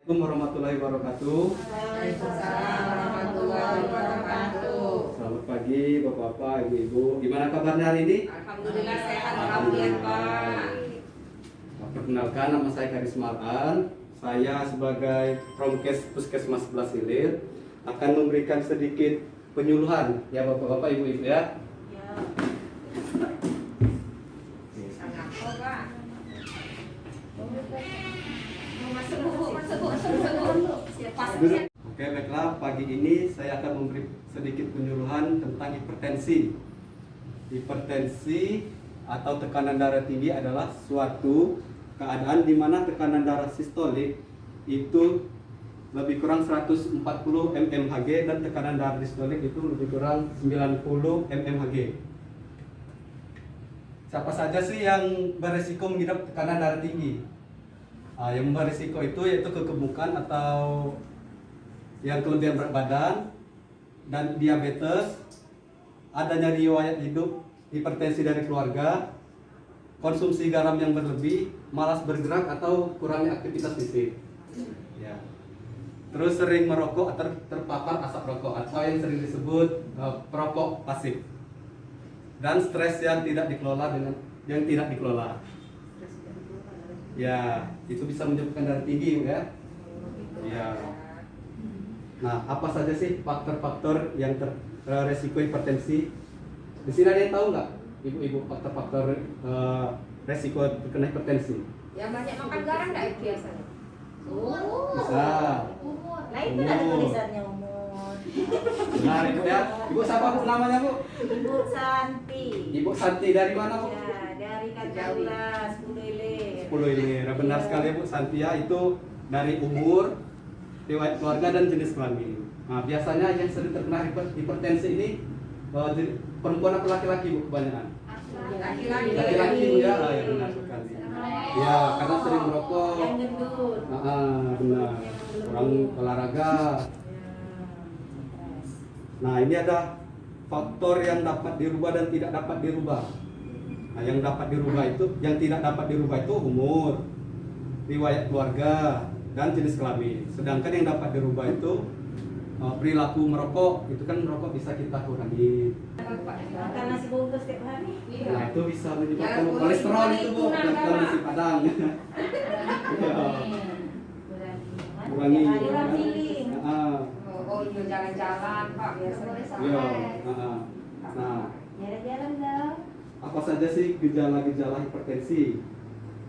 Assalamualaikum warahmatullahi wabarakatuh. Waalaikumsalam warahmatullahi wabarakatuh. Selamat pagi Bapak-bapak, Ibu-ibu. Gimana kabarnya hari ini? Alhamdulillah sehat, alhamdulillah Pak. Perkenalkan, nama saya Karismaan. Saya sebagai Promkes Puskesmas Sebelas Hilir akan memberikan sedikit penyuluhan ya Bapak-bapak, Ibu-ibu ya. Sangat Pak. Masuk Bu. Oke, baiklah, pagi ini saya akan memberi sedikit penyuluhan tentang hipertensi. Hipertensi atau tekanan darah tinggi adalah suatu keadaan di mana tekanan darah sistolik itu lebih kurang 140 mmHg dan tekanan darah distolik itu lebih kurang 90 mmHg. Siapa saja sih yang beresiko mengidap tekanan darah tinggi? Yang beresiko itu yaitu kegemukan atau yang kelebihan berat badan dan diabetes, adanya riwayat hidup hipertensi dari keluarga, konsumsi garam yang berlebih, malas bergerak atau kurangnya aktivitas fisik. Ya. Terus sering merokok atau terpapar asap rokok atau yang sering disebut perokok pasif. Dan stres yang tidak dikelola. Ya, itu bisa menyebabkan darah tinggi ya. Ya. Nah, apa saja sih faktor-faktor yang resiko hipertensi? Di sini ada yang tahu nggak, ibu-ibu, faktor-faktor resiko terkena hipertensi? Yang banyak makan garam enggak itu biasanya? Bisa. Umur. Nah itu ada tulisannya umur. Benar ibu ya. Ibu siapa bu namanya bu? Ibu Santi. Ibu Santi dari mana bu? Ya, dari Kandaulas, 10 Ilir. 10 ini. Benar sekali bu Santi ya. Itu dari umur, riwayat keluarga dan jenis kelamin. Nah, biasanya yang sering terkena hipertensi ini perempuan atau laki-laki bu kebanyakan? Laki-laki bu ya. Ya benar sekali. Ya, karena sering merokok. Yang gendut. Benar. Kurang olahraga. Nah, ini ada faktor yang dapat dirubah dan tidak dapat dirubah. Nah, yang tidak dapat dirubah itu umur, riwayat keluarga, dan jenis kelamin. Sedangkan yang dapat dirubah itu perilaku merokok. Itu kan merokok bisa kita kurangi. Makan nasi bungkus setiap hari. Nah, itu bisa menyebabkan kolesterol itu bu, kolesterol nasi padang. Kurangi. Kurang feeling. Oh, iya jalan-jalan Pak, biasa Iya. Nah, Jalan-jalan dong. apa saja sih gejala-gejala hipertensi?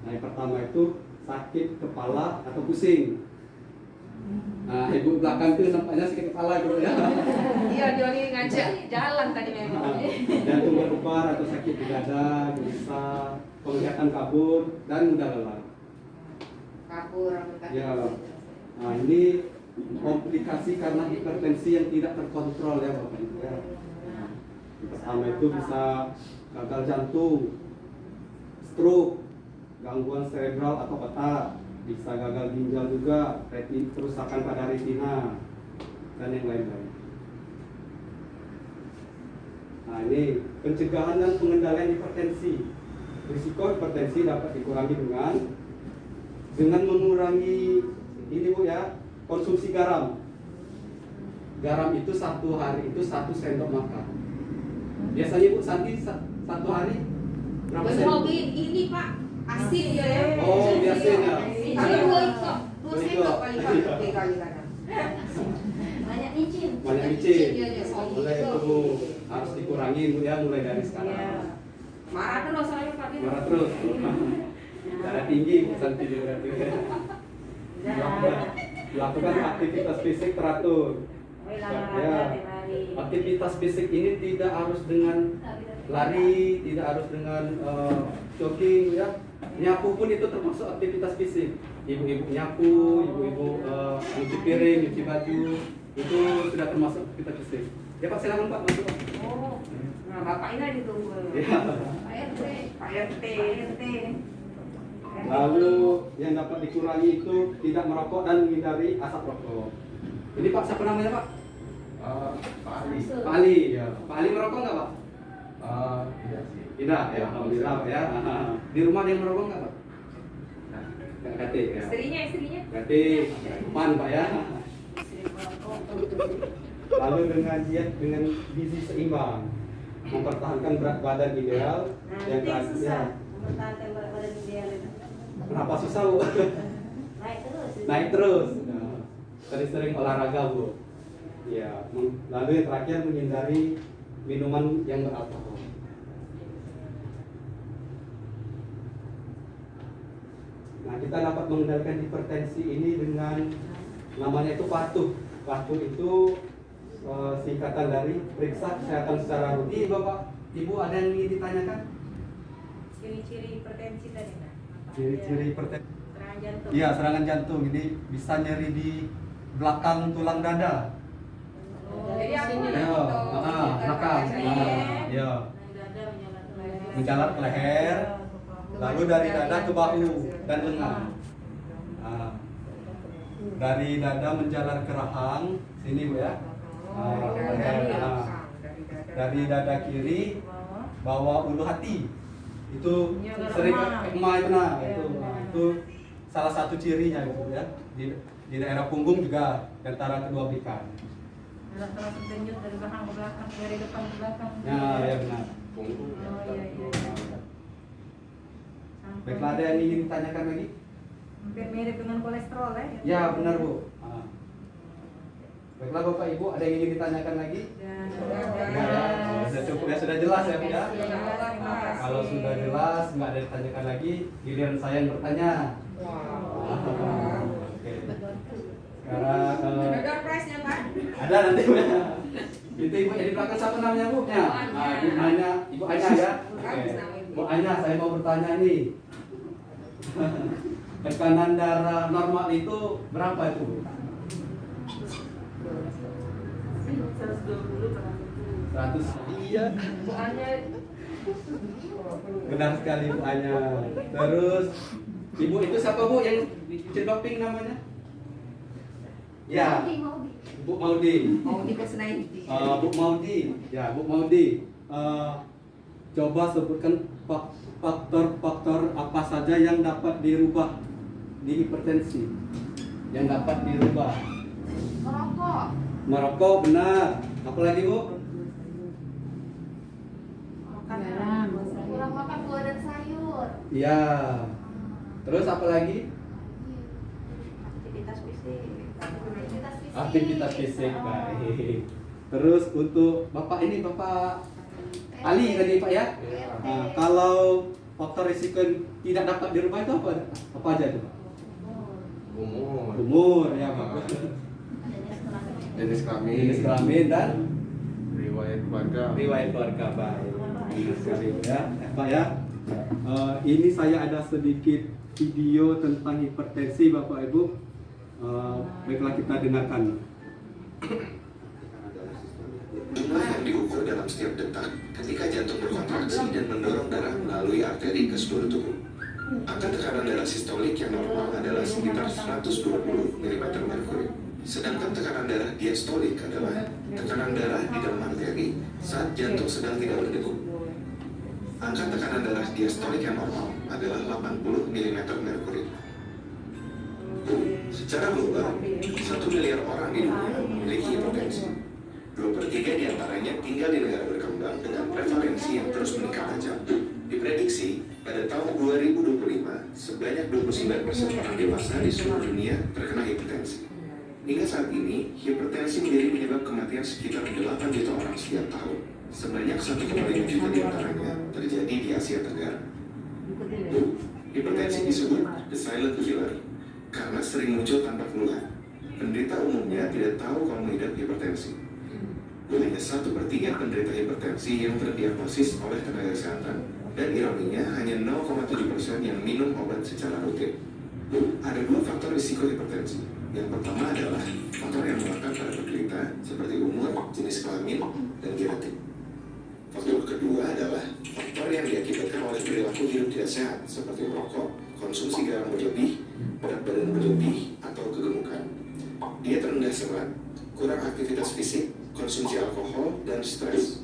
Nah, yang pertama itu sakit kepala atau pusing. Nah, ibu belakang itu nampaknya sakit kepala gitu ya. Iya, dia ngajak jalan tadi memang. Jantung berdebar atau sakit di dada, gelisah, penglihatan kabur, dan mudah lelah. Kabur. Ya. Nah, ini komplikasi karena hipertensi yang tidak terkontrol ya Bapak Ibu ya. Yang pertama itu bisa gagal jantung, stroke, gangguan cerebral atau otak, bisa gagal ginjal juga, kerusakan pada retina, dan yang lain-lain. Nah, ini pencegahan dan pengendalian hipertensi. Risiko hipertensi dapat dikurangi dengan mengurangi ini bu ya, konsumsi garam. Garam itu satu hari itu 1 sendok makan. Biasanya bu Santi satu hari berapa sendok? Ini Pak, asin dia ya. Oh, biasanya. Kalau 2 sendok kali kadang. Banyak micin. Banyak micin. Iya, Mulai itu harus dikurangi bu ya, mulai dari Iya. sekarang. Marah terus saya Pak. Marah terus. Darah tinggi bu Santi berarti. Lakukan aktivitas fisik teratur. Ya. Aktivitas fisik ini tidak harus dengan lari, tidak harus dengan jogging ya. Nyapu pun itu termasuk aktivitas fisik. Ibu-ibu nyapu, ibu-ibu nyuci piring, nyuci baju, itu sudah termasuk aktivitas fisik. Ya Pak, silakan Pak masuk. Oh, nah Bapak ini ditunggu. Ya. Pak RT. Lalu yang dapat dikurangi itu tidak merokok dan menghindari asap rokok. Ini Pak, siapa namanya Pak? Pak Ali. Pak Ali. Ya. Pak Ali merokok nggak Pak? Tidak sih. Tidak ya, alhamdulillah Pak ya. Di rumah ada yang merokok nggak Pak? Kate ya. Istrinya. Berarti aman Pak ya. Lalu dengan diet dengan gizi seimbang, mempertahankan berat badan ideal. Nah, Yang itu yang susah. terakhir, Mempertahankan berat badan ideal itu. kenapa susah Bu? Naik terus. Naik terus. Nah, sering-sering olahraga Bu. Ya, lalu yang terakhir menghindari minuman yang beralkohol. Nah, kita dapat mengendalikan hipertensi ini dengan namanya itu patuh. Patuh itu singkatan dari periksa kesehatan secara rutin. Bapak, Ibu ada yang ingin ditanyakan? Ciri-ciri hipertensi tadi kan? Ciri-ciri hipertensi. Serangan jantung. Iya, serangan jantung. Ini bisa nyeri di belakang tulang dada. Jadi aku Ya, belakang. Ya, menjalar ke leher, lalu dari dada ke bahu dan lengan. Nah, dari dada menjalar ke rahang, sini Bu ya. Leher. Nah, dari dada kiri bawa ulu hati. Itu sering emah itu nah, itu salah satu cirinya itu ya. Di daerah punggung juga antara kedua berikan. Langsung denyut dari belakang ke belakang, dari depan ke belakang. Nah, ya benar. Punggung. Oh iya iya. Baiklah, ada yang ingin ditanyakan lagi? Hampir mirip dengan kolesterol ya? Ya benar Bu. Baiklah Bapak Ibu, ada yang ingin ditanyakan lagi? Ya, sudah cukup ya, sudah jelas ya Bu ya. Kalau sudah jelas, nggak ada ditanyakan lagi, giliran saya yang bertanya. Oke. Sekarang Ada price-nya Pak? ada nanti Bu. Itu Ibu yang di belakang siapa namanya Bu? Ya. Nah, Ibu Anya ya. Oke. Bu Anya, saya mau bertanya nih. Tekanan darah normal itu berapa itu? 100. Iya. Bu Anya. Benar sekali Bu Anya. Terus Ibu itu siapa Bu yang cedoping namanya? Ya. Bu Maudi. Mau di Kusnaidi. Bu Maudi. Ya, Bu Maudi. Coba sebutkan faktor-faktor apa saja yang dapat dirubah di hipertensi. Yang dapat dirubah. Merokok. Merokok benar. Apalagi Bu? Garam. Kurang makan buah dan sayur. Iya. Terus apa lagi? Aktivitas fisik. Aktivitas fisik baik. Terus untuk Bapak ini Bapak Ali tadi Pak ya. Nah, kalau faktor risiko yang tidak dapat dirubah itu apa? Apa aja itu Pak? Umur. Umur ya Pak. Jenis kelamin. Jenis kelamin dan Riwayat keluarga. riwayat keluarga baik. Benar sekali ya, Pak ya. Ini saya ada sedikit video tentang hipertensi Bapak Ibu. Baiklah kita dengarkan. Jumlah yang diukur dalam setiap detak ketika jantung berkontraksi dan mendorong darah melalui arteri ke seluruh tubuh. Angka tekanan darah sistolik yang normal adalah sekitar 120 mm/Hg. Sedangkan tekanan darah diastolik adalah tekanan darah di dalam arteri saat jantung sedang tidak berdegup. Angka tekanan darah diastolik yang normal adalah 80 mm/Hg. Secara global, 1 miliar orang di dunia memiliki hipertensi. 2/3 diantaranya tinggal di negara berkembang dengan prevalensi yang terus meningkat tajam. Diprediksi, pada tahun 2025, sebanyak 29% orang dewasa di seluruh dunia terkena hipertensi. Hingga saat ini, hipertensi menjadi penyebab kematian sekitar 8 juta orang setiap tahun. Sebanyak 1,5 juta diantaranya terjadi di Asia Tenggara. Hipertensi disebut the silent killer karena sering muncul tanpa keluhan. Penderita umumnya tidak tahu kalau mengidap hipertensi. Hanya 1/3 penderita hipertensi yang terdiagnosis oleh tenaga kesehatan, dan ironinya hanya 0,7% yang minum obat secara rutin. Ada 2 faktor risiko hipertensi. Yang pertama adalah faktor yang melekat pada penderita seperti umur, jenis kelamin, dan genetik. Faktor kedua adalah faktor yang diakibatkan oleh perilaku hidup tidak sehat seperti merokok, konsumsi garam berlebih, berat badan berlebih, atau kegemukan. Diet rendah serat, kurang aktivitas fisik, konsumsi alkohol, dan stres.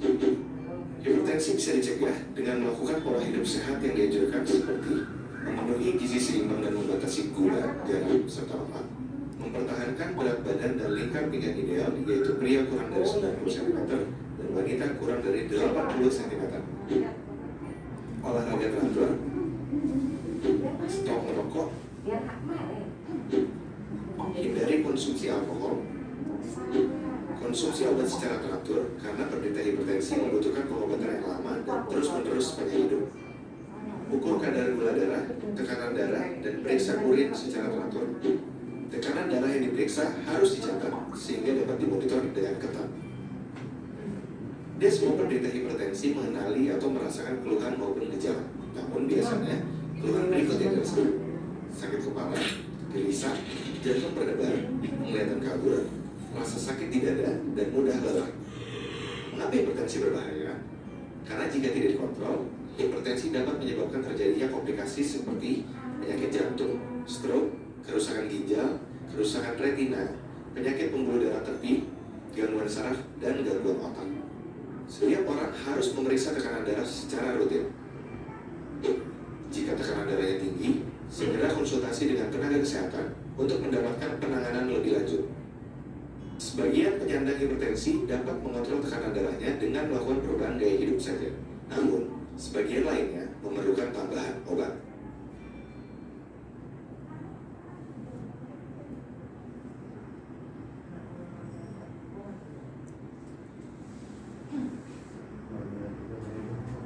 Hipertensi bisa dicegah dengan melakukan pola hidup sehat yang dianjurkan seperti memenuhi gizi seimbang dan membatasi gula, garam, serta lemak, mempertahankan berat badan dan lingkar pinggang ideal, yaitu pria kurang dari 90 cm dan wanita kurang dari 80 cm. Olahraga teratur, stop merokok, hindari konsumsi alkohol, konsumsi obat secara teratur karena penderita hipertensi membutuhkan pengobatan yang lama dan terus-menerus sepanjang hidup. Ukur kadar gula darah, tekanan darah, dan periksa urin secara teratur. Tekanan darah yang diperiksa harus dicatat sehingga dapat dimonitor dengan ketat. Dia semua penderita hipertensi mengenali atau merasakan keluhan maupun gejala. Namun biasanya keluhan berikut yang dirasakan: sakit kepala, gelisah, jantung berdebar, penglihatan kabur, rasa sakit di dada, dan mudah lelah. Mengapa hipertensi berbahaya? Karena jika tidak dikontrol, hipertensi dapat menyebabkan terjadinya komplikasi seperti penyakit jantung, stroke, kerusakan ginjal, kerusakan retina, penyakit pembuluh darah tepi, gangguan saraf, dan gangguan otak. Setiap orang harus memeriksa tekanan darah secara rutin. Jika tekanan darahnya tinggi, segera konsultasi dengan tenaga kesehatan untuk mendapatkan penanganan lebih lanjut. Sebagian penyandang hipertensi dapat mengontrol tekanan darahnya dengan melakukan perubahan gaya hidup saja. Namun, sebagian lainnya memerlukan tambahan obat.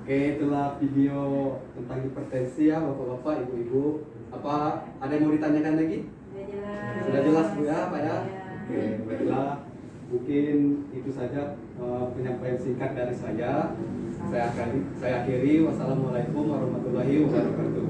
Oke, itulah video tentang hipertensi ya Bapak-bapak, Ibu-ibu. Apa ada yang mau ditanyakan lagi? Sudah jelas Bu ya Pak ya? Oke, baiklah. Mungkin itu saja penyampaian singkat dari saya. Saya akhiri. Wassalamualaikum warahmatullahi wabarakatuh.